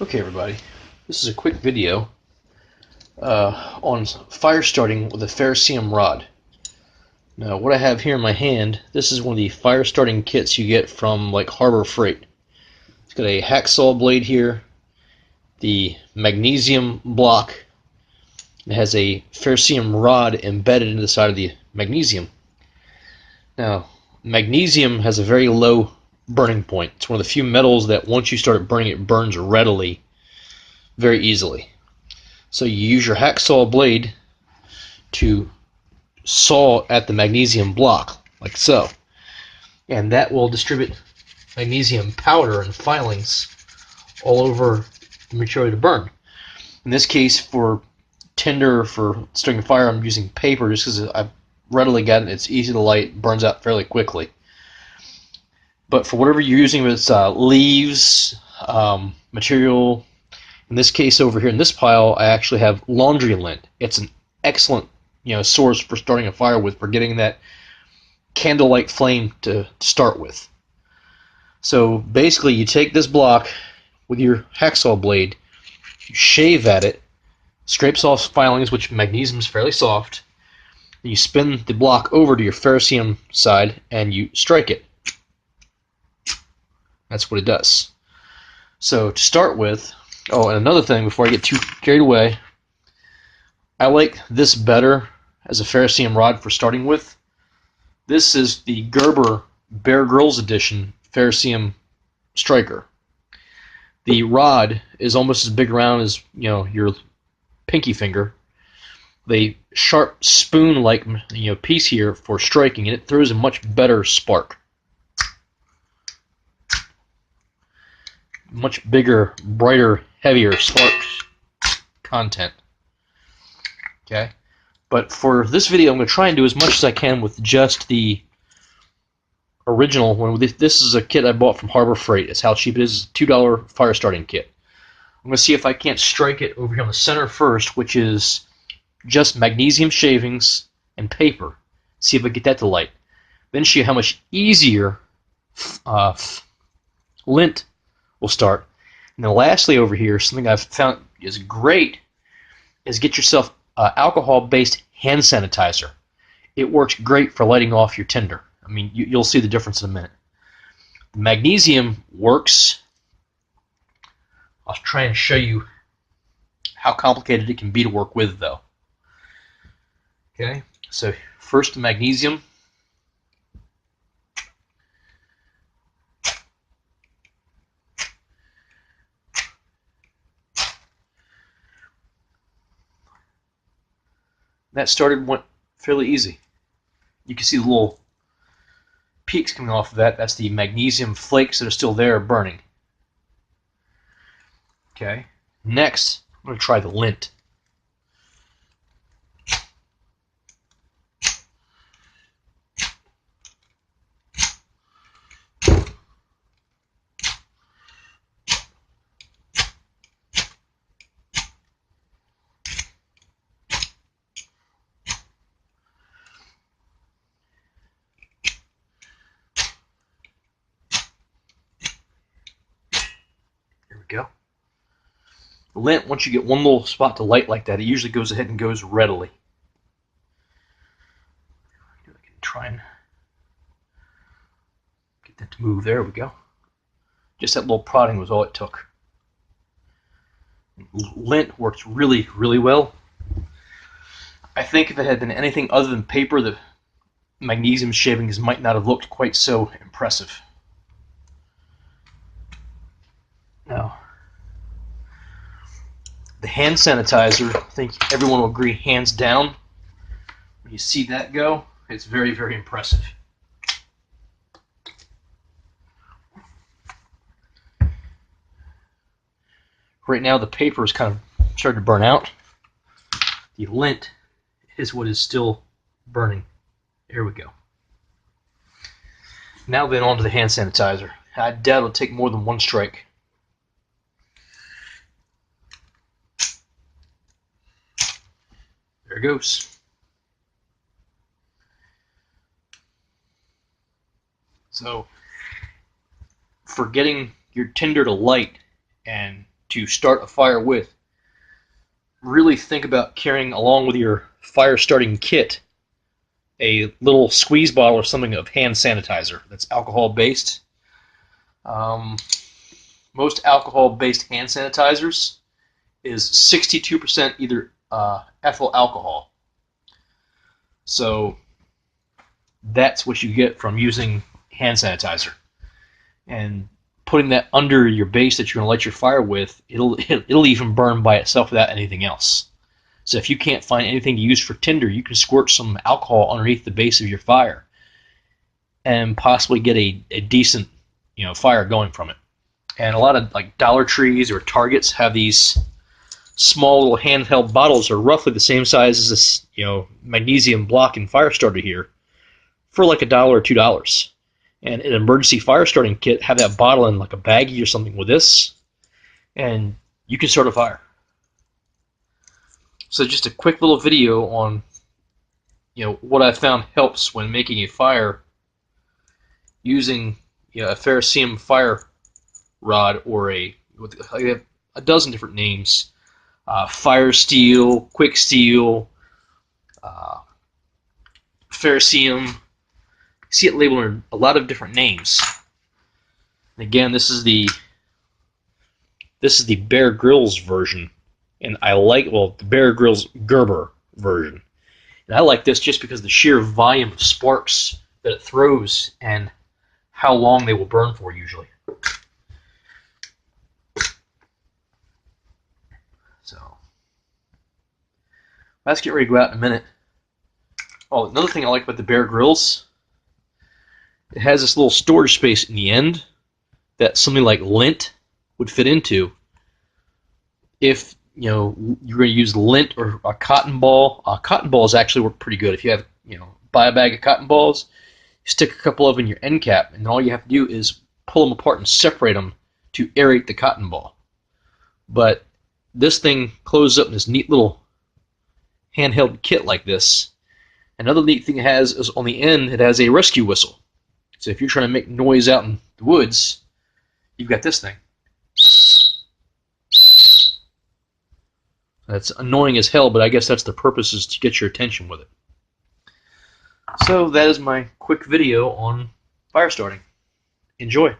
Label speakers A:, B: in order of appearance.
A: Okay, everybody, this is a quick video on fire starting with a ferrocerium rod. Now, what I have here in my hand, this is one of the fire starting kits you get from like Harbor Freight. It's got a hacksaw blade here, the magnesium block. It has a ferrocerium rod embedded into the side of the magnesium. Now, magnesium has a very low burning point. It's one of the few metals that once you start burning, it burns readily, very easily. So you use your hacksaw blade to saw at the magnesium block, like so. And that will distribute magnesium powder and filings all over the material to burn. In this case, for tinder, for starting a fire, I'm using paper just because I've readily got it. It's easy to light, burns out fairly quickly. But for whatever you're using, whether it's leaves, material, in this case over here in this pile, I actually have laundry lint. It's an excellent source for starting a fire with, for getting that candlelight flame to start with. So basically, you take this block with your hacksaw blade, you shave at it, scrapes off filings, which magnesium is fairly soft, and you spin the block over to your ferrocerium side and you strike it. That's what it does. So to start with, oh, and another thing before I get too carried away, I like this better as a ferrocerium rod for starting with. This is the Gerber Bear Grylls edition ferrocerium striker. The rod is almost as big around as your pinky finger. The sharp spoon-like piece here for striking, and it throws a much better spark. Much bigger, brighter, heavier spark content. Okay, but for this video, I'm going to try and do as much as I can with just the original one. This is a kit I bought from Harbor Freight. It's how cheap it is. It's a $2 fire starting kit. I'm going to see if I can't strike it over here on the center first, which is just magnesium shavings and paper. See if I get that to light. Then show you how much easier lint will start. And then lastly over here, something I've found is great is get yourself alcohol-based hand sanitizer. It works great for lighting off your tinder. I mean, you'll see the difference in a minute. The magnesium works. I'll try and show you how complicated it can be to work with, though. Okay, so first the magnesium. That went fairly easy. You can see the little peaks coming off of that. That's the magnesium flakes that are still there burning. Okay, next I'm going to try the lint. Go. The lint, once you get one little spot to light like that, it usually goes ahead and goes readily. I can try and get that to move. There we go. Just that little prodding was all it took. Lint works really, really well. I think if it had been anything other than paper, the magnesium shavings might not have looked quite so impressive. Now, the hand sanitizer, I think everyone will agree, hands down. When you see that go, it's very, very impressive. Right now, the paper is kind of starting to burn out. The lint is what is still burning. There we go. Now then, on to the hand sanitizer. I doubt it'll take more than one strike. There it goes. So, for getting your tinder to light and to start a fire with, really think about carrying along with your fire starting kit a little squeeze bottle or something of hand sanitizer that's alcohol based. Most alcohol based hand sanitizers is 62% either ethyl alcohol. So that's what you get from using hand sanitizer. And putting that under your base that you're going to light your fire with, it'll even burn by itself without anything else. So if you can't find anything to use for tinder, you can squirt some alcohol underneath the base of your fire and possibly get a decent, fire going from it. And a lot of like Dollar Trees or Targets have these small little handheld bottles, are roughly the same size as this, magnesium block and fire starter here, for like $1 or $2. And an emergency fire starting kit, have that bottle in like a baggie or something with this, and you can start a fire. So just a quick little video on, what I found helps when making a fire using, a ferrocerium fire rod, or I have a dozen different names: fire steel, quick steel, ferrocerium. You see it labeled in a lot of different names. And again, this is the Bear Grylls version. And I like, the Bear Grylls Gerber version. And I like this just because of the sheer volume of sparks that it throws and how long they will burn for usually. So, let's get ready to go out in a minute. Oh, another thing I like about the Bear Grylls, it has this little storage space in the end that something like lint would fit into. If you're going to use lint or a cotton balls actually work pretty good. If you have, buy a bag of cotton balls, you stick a couple of them in your end cap, and all you have to do is pull them apart and separate them to aerate the cotton ball. But this thing closes up in this neat little handheld kit like this. Another neat thing it has is on the end, it has a rescue whistle. So if you're trying to make noise out in the woods, you've got this thing. That's annoying as hell, but I guess that's the purpose, is to get your attention with it. So that is my quick video on fire starting. Enjoy.